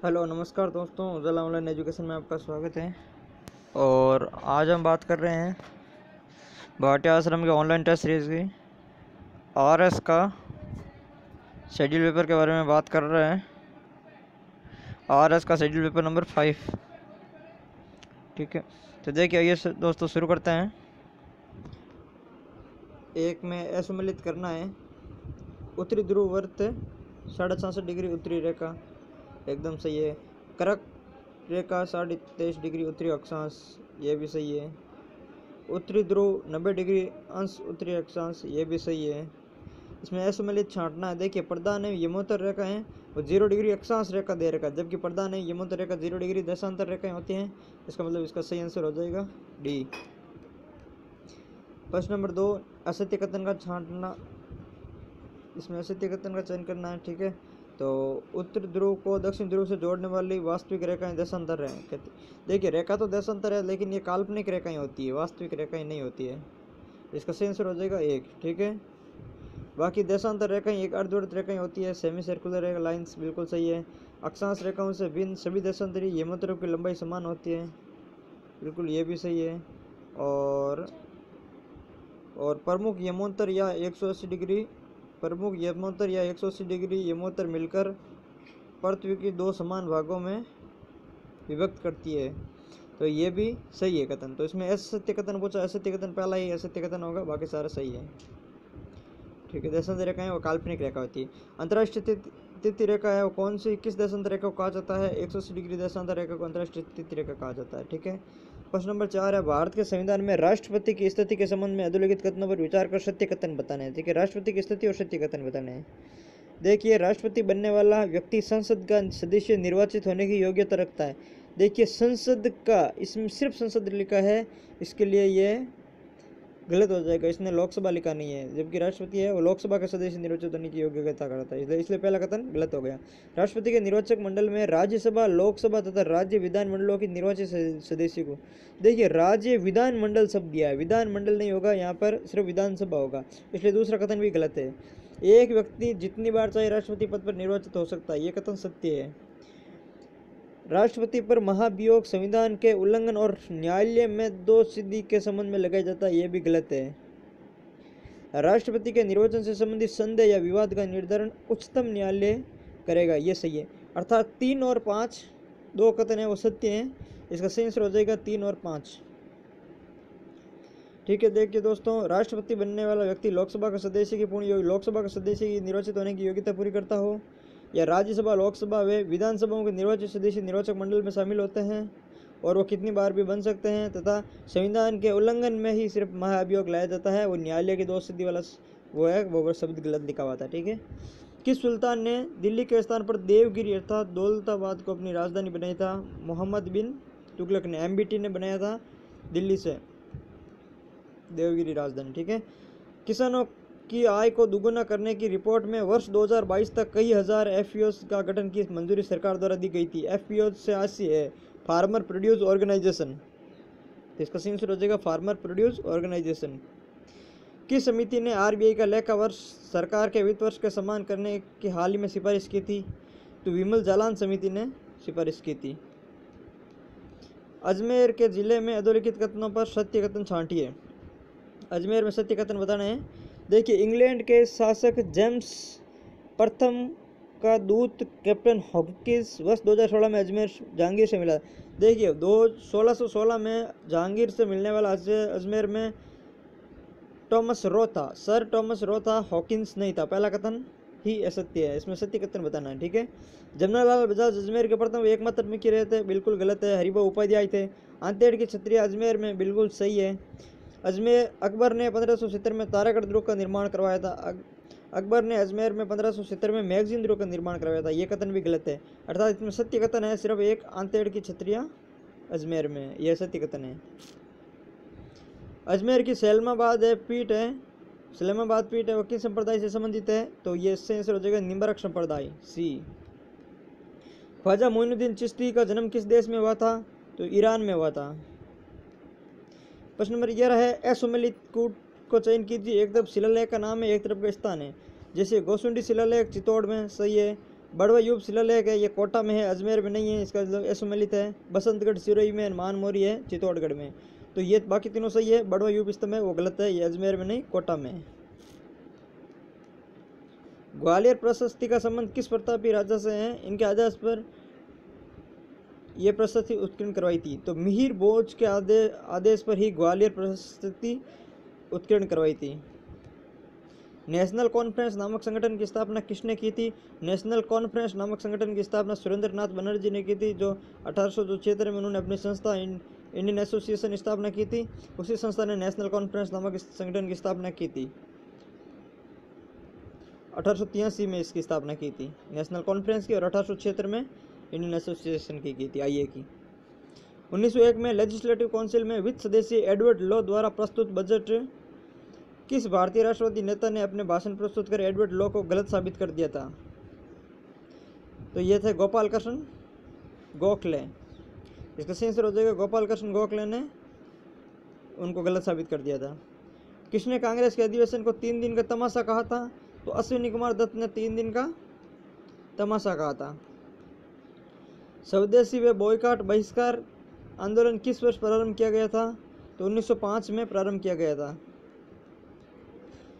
Hello नमस्कार दोस्तों, उजाला online education में आपका स्वागत है। और आज हम बात कर रहे हैं भाटिया आश्रम के ऑनलाइन टेस्ट सीरीज की आरएस का शेड्यूल पेपर के बारे में बात कर रहे हैं। आरएस का शेड्यूल पेपर नंबर 5। ठीक है, तो देखिए आइए दोस्तों शुरू करते हैं। एक में असम्मिलित करना है। उत्तरी ध्रुव वर्त 66.5 डिग्री उत्तरी रेखा एकदम सही है। कर्क रेखा 23.5 डिग्री उत्तरी अक्षांश, ये भी सही है। उत्तरी ध्रुव 90 डिग्री अंश उत्तरी अक्षांश, ये भी सही है। इसमें असम्मिलित छांटना है। देखिए प्रधान है यमोत्तर रेखा है और 0 डिग्री अक्षांश रेखा दे रखा है, जबकि प्रधान है यमोत्तर रेखा 0 डिग्री देशांतर रेखाएं होती हैं। इसका मतलब इसका सही आंसर हो जाएगा डी। प्रश्न नंबर 2, असत्य कथन का छांटना। इसमें असत्य कथन का चयन करना है। ठीक है, तो उत्तर ध्रुव को दक्षिण ध्रुव से जोड़ने वाली वास्तविक रेखाएं देशांतर है। देखिए रेखा तो देशांतर है, लेकिन ये काल्पनिक रेखाएं होती है, वास्तविक रेखाएं नहीं होती है। इसका सही आंसर हो जाएगा 1। ठीक है, बाकी देशांतर रेखाएं एक अर्धवृत्त रेखाएं होती है, सेमी सर्कुलर रेखा लाइंस बिल्कुल सही है। अक्षांश रेखाओं से भिन्न सभी देशांतरी यमोत्तरों की लंबाई समान होती है, बिल्कुल ये भी सही है। और प्रमुख यमोत्तर या 180 डिग्री प्रमुख यमोत्तर या 180 डिग्री यमोत्तर मिलकर पृथ्वी की 2 समान भागों में विभक्त करती है, तो ये भी सही है कथन। तो इसमें असत्य कथन पूछा, असत्य कथन पहला ही असत्य कथन होगा, बाकी सारा सही है। ठीक है, देशांतर रेखा है वो काल्पनिक रेखा होती है। अंतर्राष्ट्रीय तिथि रेखा है वो कौन सी, किस देशांतर रेखा को कहा जाता है? 180 डिग्री देशांतर रेखा को अंतर्राष्ट्रीय तिथि रेखा कहा जाता है। ठीक है, प्रश्न नंबर 4 है, भारत के संविधान में राष्ट्रपति की स्थिति के संबंध में अधोलिखित कथनों पर विचार कर सत्य कथन बताने हैं। ठीक है, राष्ट्रपति की स्थिति और सत्य कथन बताने हैं। देखिए राष्ट्रपति बनने वाला व्यक्ति संसद का सदस्य निर्वाचित होने की योग्यता रखता है। देखिए संसद का, इसमें सिर्फ संसद लिखा है, इसके लिए ये गलत हो जाएगा। इसने लोकसभा लिखा नहीं है, जबकि राष्ट्रपति है वो लोकसभा का सदस्य निर्वाचित होने की योग्यता करता है, इसलिए पहला कथन गलत हो गया। राष्ट्रपति के निर्वाचक मंडल में राज्यसभा, लोकसभा तथा राज्य विधानमंडलों की निर्वाचित सदस्य को, देखिए राज्य विधानमंडल शब्द दिया है, विधानमंडल नहीं होगा यहाँ पर, सिर्फ विधानसभा होगा, इसलिए दूसरा कथन भी गलत है। एक व्यक्ति जितनी बार चाहे राष्ट्रपति पद पर निर्वाचित हो सकता है, ये कथन सत्य है। राष्ट्रपति पर महाभियोग संविधान के उल्लंघन और न्यायालय में दोषसिद्धि के संबंध में लगाया जाता है, यह भी गलत है। राष्ट्रपति के निर्वाचन से संबंधित संदेह या विवाद का निर्धारण उच्चतम न्यायालय करेगा, यह सही है। अर्थात 3 और 5 दो कथन है वो सत्य हैं, इसका सही आंसर हो जाएगा 3 और 5। ठीक है, देखिए दोस्तों, राष्ट्रपति बनने वाला व्यक्ति लोकसभा का सदस्य की लोकसभा का सदस्य की निर्वाचित होने की योग्यता पूरी करता हो, या राज्यसभा, लोकसभा व विधानसभाओं के निर्वाचित सदस्य निर्वाचक मंडल में शामिल होते हैं और वो कितनी बार भी बन सकते हैं, तथा संविधान के उल्लंघन में ही सिर्फ महाभियोग लाया जाता है, वो न्यायालय की दोषसिद्धि वाला वो है, वो शब्द गलत लिखा हुआ था। ठीक है, किस सुल्तान ने दिल्ली के स्थान पर देवगिरी अर्थात दौलताबाद को अपनी राजधानी बनाई था? मोहम्मद बिन तुगलक ने, MBT ने बनाया था दिल्ली से देवगिरी राजधानी। ठीक है, किसानों की आय को दुगुना करने की रिपोर्ट में वर्ष 2022 तक कई हजार FPOs का गठन की मंजूरी सरकार द्वारा दी गई थी। FPO से आशी है फार्मर प्रोड्यूस ऑर्गेनाइजेशन, इसका सही आंसर हो जाएगा फार्मर प्रोड्यूस ऑर्गेनाइजेशन। किस समिति ने RBI का लेखा वर्ष सरकार के वित्त वर्ष के समान करने की हाल ही में सिफारिश की थी? तो विमल जालान समिति ने सिफारिश की थी। अजमेर के जिले में अधोलिखित कथनों पर सत्य कथन छांटिए। अजमेर में सत्य कथन बताने हैं। देखिए इंग्लैंड के शासक जेम्स प्रथम का दूत कैप्टन हॉकिंस वर्ष 2016 में अजमेर जहांगीर से मिला। देखिए 1616 में जहांगीर से मिलने वाला अजमेर में टॉमस रो था, सर टॉमस रो था, हॉकिंस नहीं था। पहला कथन ही असत्य है, इसमें सत्य कथन बताना है। ठीक है, जमनालाल बजाज अजमेर के प्रथम एकमात्र मुखी रहे थे, बिल्कुल गलत है। हरिभाऊ उपाध्याय थे। आंतेड़ की क्षत्रिय अजमेर में, बिल्कुल सही है। अजमेर अकबर ने 1570 में तारागढ़ दुर्ग का निर्माण करवाया था। अकबर ने अजमेर में 1570 में मैगजीन दुर्ग का निर्माण करवाया था, यह कथन भी गलत है। अर्थात इसमें सत्य कथन है सिर्फ एक, आंतेड़ की क्षत्रिय अजमेर में, यह सत्य कथन है। अजमेर की सैलमाबाद पीठ है, सैलमाबाद पीठ है वो किस संप्रदाय से संबंधित है? तो ये इससे आंसर हो जाएगा निम्बरक संप्रदाय, सी। ख्वाजा मोइनुद्दीन चिश्ती का जन्म किस देश में हुआ था? तो ईरान में हुआ था। प्रश्न नंबर 11 है, असुमेलित कूट को चयन कीजिए। एक तरफ शिलालेख का नाम है, एक तरफ का स्थान है। जैसे गोसुंडी शिलालेख चित्तौड़ में, सही है। बड़वा यूप शिलालेख है, ये कोटा में है, अजमेर में नहीं है, इसका एसुमेलित है। बसंतगढ़ सिरोही में, मानमोरी है चित्तौड़गढ़ में। तो ये बाकी तीनों सही है, बड़वा यूप स्तंभ है वो गलत है, ये अजमेर में नहीं कोटा में है। ग्वालियर प्रशस्ति का संबंध किस प्रतापी राजा से है? इनके आदेश पर यह प्रशस्ति उत्कीर्ण करवाई थी। तो मिहिर भोज के आदेश पर ही ग्वालियर प्रशस्ति उत्कीर्ण करवाई थी। नेशनल कॉन्फ्रेंस नामक संगठन की स्थापना किसने की थी? नेशनल कॉन्फ्रेंस नामक संगठन की स्थापना सुरेंद्रनाथ बनर्जी ने की थी, जो 1876 में उन्होंने अपनी संस्था इंडियन एसोसिएशन स्थापना की थी। उसी संस्था ने नेशनल कॉन्फ्रेंस नामक संगठन की स्थापना की थी। 1883 में इसकी स्थापना की थी नेशनल कॉन्फ्रेंस की, और 1876 में इंडियन एसोसिएशन की थी, आईए की। 1901 में लेजिस्लेटिव काउंसिल में वित्त सदस्य एडवर्ड लॉ द्वारा प्रस्तुत बजट किस भारतीय राष्ट्रवादी नेता ने अपने भाषण प्रस्तुत कर एडवर्ड लॉ को गलत साबित कर दिया था? तो ये थे गोपाल कृष्ण गोखले। इसका सही आंसर हो जाएगा गोपाल कृष्ण गोखले ने उनको गलत साबित कर दिया था। किसने कांग्रेस के अधिवेशन को 3 दिन का तमाशा कहा था? तो अश्विनी कुमार दत्त ने 3 दिन का तमाशा कहा था। स्वदेशी व बॉयकॉट बहिष्कार आंदोलन किस वर्ष प्रारंभ किया गया था? तो 1905 में प्रारंभ किया गया था।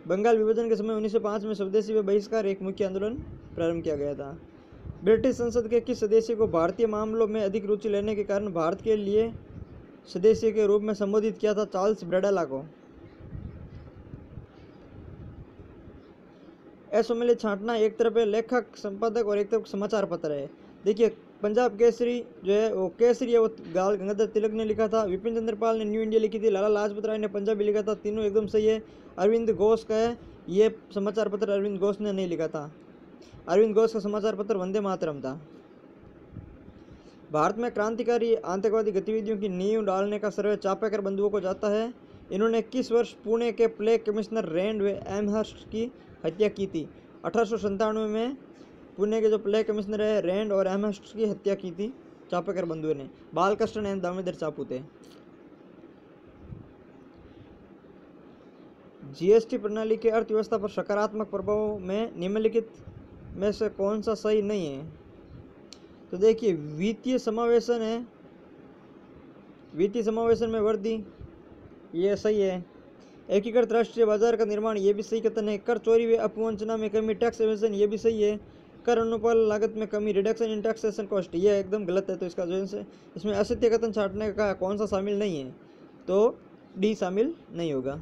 बंगाल विभाजन के समय 1905 में स्वदेशी व बहिष्कार एक मुख्य आंदोलन प्रारंभ किया गया था। ब्रिटिश संसद के किस सदस्य को भारतीय मामलों में अधिक रुचि लेने के कारण भारत के लिए सदस्य के रूप में संबोधित किया था? चार्ल्स ब्रैडला को। एसोमेली छांटना एक तरफ है लेखक संपादक और एक तरफ समाचार पत्र है। देखिए पंजाब केसरी जो है वो केसरी है, वो गाल गंगाधर तिलक ने लिखा था। विपिन चंद्र पाल ने न्यू इंडिया लिखी थी। लाला लाजपत राय ने पंजाबी लिखा था। तीनों एकदम सही है। अरविंद घोष का है ये समाचार पत्र, अरविंद घोष ने नहीं लिखा था। अरविंद घोष का समाचार पत्र वंदे मातरम था। भारत में क्रांतिकारी आतंकवादी गतिविधियों की नींव डालने का श्रेय चापेकर बंधुओं को जाता है। इन्होंने किस वर्ष पुणे के प्लेग कमिश्नर रैंड व एमहर्स्ट की हत्या की थी? 1897 में पुणे के जो प्लेग कमिश्नर है रैंड और एमहर्स्ट की हत्या की थी चापेकर बंधुओं ने। बालकृष्ण एवं दामोदर चापू थे। जीएसटी प्रणाली के अर्थव्यवस्था पर सकारात्मक प्रभाव में निम्नलिखित में से कौन सा सही नहीं है? तो देखिए वित्तीय समावेशन है, वित्तीय समावेशन में वृद्धि ये सही है। एकीकृत राष्ट्रीय बाजार का निर्माण ये भी सही कथन है। कर चोरी व अपवंचना में कमी, टैक्स एवेजन ये भी सही है। कर अनुपाल लागत में कमी, रिडक्शन इन टैक्सेशन कॉस्ट ये एकदम गलत है। तो इसका जो है इसमें असत्य कथन छांटने का कौन सा शामिल नहीं है? तो डी शामिल नहीं होगा।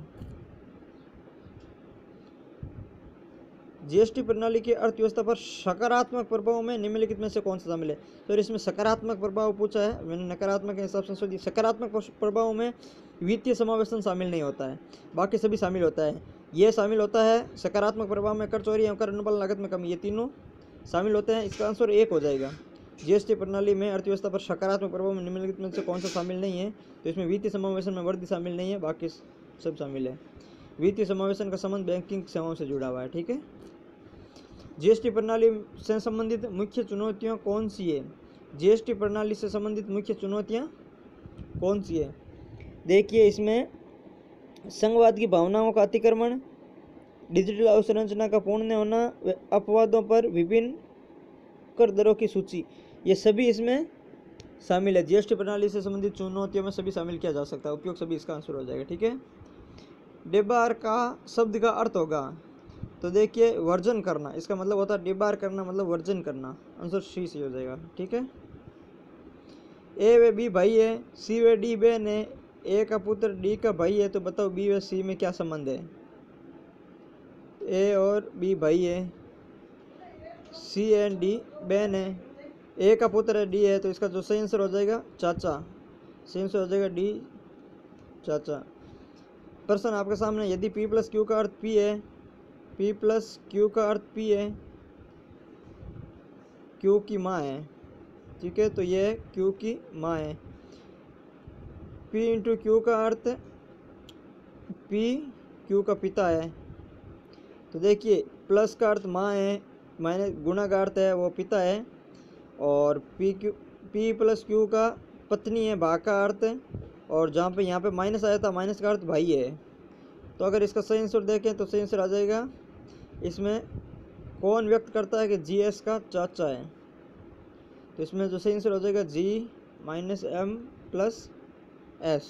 जीएसटी प्रणाली की अर्थव्यवस्था पर सकारात्मक प्रभाव में निम्नलिखित में से कौन सा शामिल है? तो इसमें सकारात्मक प्रभाव पूछा है, मैंने नकारात्मक के हिसाब से सकारात्मक प्रभाव में वित्तीय समावेशन शामिल नहीं होता है, बाकी सभी शामिल होता है। ये शामिल होता है सकारात्मक प्रभाव में कर चोरी एवं कर अनुपालन लागत में कमी, ये तीनों शामिल होते हैं। इसका आंसर 1 हो जाएगा। जीएसटी प्रणाली में अर्थव्यवस्था पर सकारात्मक प्रभाव में निम्नलिखित में से कौन सा शामिल नहीं है? तो इसमें वित्तीय समावेशन में वृद्धि शामिल नहीं है, बाकी सब शामिल है। वित्तीय समावेशन का संबंध बैंकिंग सेवाओं से जुड़ा हुआ है। ठीक है। जीएसटी प्रणाली से संबंधित मुख्य चुनौतियां कौन सी है? जीएसटी प्रणाली से संबंधित मुख्य चुनौतियां कौन सी है? देखिए इसमें संघवाद की भावनाओं का अतिक्रमण, डिजिटल अवसंरचना का पूर्ण होना, अपवादों पर विभिन्न कर दरों की सूची, ये सभी इसमें शामिल है। जीएसटी प्रणाली से संबंधित चुनौतियों में सभी शामिल किया जा सकता है, उपयोग सभी इसका आंसर हो जाएगा। ठीक है। डिबार का शब्द का अर्थ होगा, तो देखिए वर्जन करना, इसका मतलब होता है डिबार करना मतलब वर्जन करना, आंसर सी से हो जाएगा। ठीक है। ए व बी भाई है, सी व डी बहन है, ए का पुत्र डी का भाई है, तो बताओ बी व सी में क्या संबंध है? ए और बी भाई है, सी एंड डी बहन है, ए का पुत्र है डी है, तो इसका जो सही आंसर हो जाएगा चाचा, सही आंसर हो जाएगा डी चाचा। प्रश्न आपके सामने, यदि P प्लस क्यू का अर्थ P है, P प्लस क्यू का अर्थ P है, क्यू की माँ है, ठीक है, तो ये क्यू की माँ है। P इंटू क्यू का अर्थ P क्यू का पिता है, तो देखिए प्लस का अर्थ माँ है, माइनस गुणा का अर्थ है वो पिता है, और P प्लस क्यू का पत्नी है, भा का अर्थ, और जहाँ पे यहाँ पे माइनस आया था माइनस का अर्थ भाई है। तो अगर इसका सही आंसर देखें तो सही आंसर आ जाएगा इसमें कौन व्यक्त करता है कि जी एस का चाचा है? तो इसमें जो सही आंसर हो जाएगा जी माइनस एम प्लस एस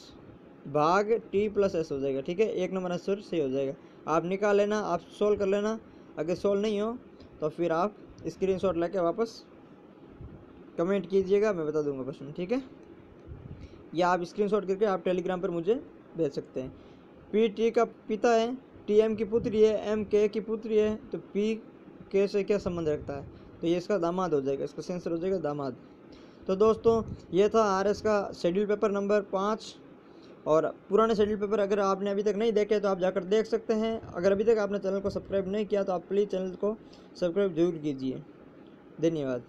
भाग टी प्लस एस हो जाएगा। ठीक है, 1 नंबर आंसर सही हो जाएगा। आप निकाल लेना, आप सोल्व कर लेना। अगर सोल्व नहीं हो तो फिर आप स्क्रीनशॉट लेके वापस कमेंट कीजिएगा, मैं बता दूंगा क्वेश्चन। ठीक है, या आप स्क्रीनशॉट करके आप टेलीग्राम पर मुझे भेज सकते हैं। पी टी का पिता है, टी एम की पुत्री है, एम के की पुत्री है, तो पी के से क्या संबंध रखता है? तो ये इसका दामाद हो जाएगा, इसका आंसर हो जाएगा दामाद। तो दोस्तों ये था आर एस का शेड्यूल पेपर नंबर 5। और पुराने शेड्यूल पेपर अगर आपने अभी तक नहीं देखे तो आप जाकर देख सकते हैं। अगर अभी तक आपने चैनल को सब्सक्राइब नहीं किया तो आप प्लीज़ चैनल को सब्सक्राइब जरूर कीजिए। धन्यवाद।